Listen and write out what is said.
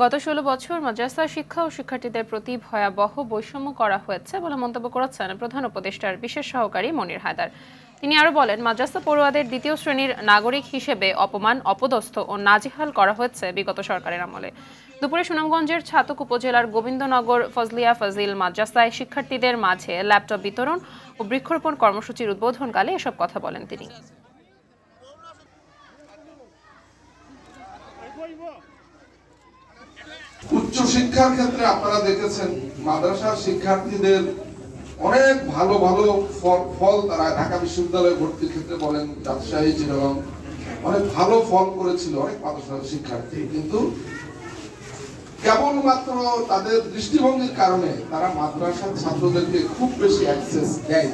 গত ১৬ বছর মাদ্রাসা শিক্ষা ও শিক্ষার্থীদের প্রতি ভয়াবহ বৈষম্য করা হয়েছে বলে মন্তব্য করেছেন প্রধান উপদেষ্টার বিশেষ সহকারী মনির হায়দার। তিনি আরও বলেন, মাদ্রাসা পড়ুয়াদের দ্বিতীয় শ্রেণীর নাগরিক হিসেবে অপমান, অপদস্থ ও নাজেহাল করা হয়েছে বিগত সরকারের আমলে। দুপুরে সুনামগঞ্জের ছাতক উপজেলার গোবিন্দনগর ফজলিয়া ফাজিল মাদ্রাসায় শিক্ষার্থীদের মাঝে ল্যাপটপ বিতরণ ও বৃক্ষরোপণ কর্মসূচির উদ্বোধনকালে এসব কথা বলেন তিনি। উচ্চ শিক্ষার ক্ষেত্রে আপনারা দেখেছেন মাদ্রাসার শিক্ষার্থীদের অনেক ভালো ভালো ফল তারা ঢাকা বিশ্ববিদ্যালয়ে ভর্তির ক্ষেত্রে বলেন, রাজশাহী, চিটাগং অনেক ভালো ফল করেছিল অনেক মাদ্রাসার শিক্ষার্থী, কিন্তু কেবলমাত্র তাদের দৃষ্টিভঙ্গির কারণে তারা মাদ্রাসার ছাত্রদেরকে খুব বেশি অ্যাক্সেস দেয়।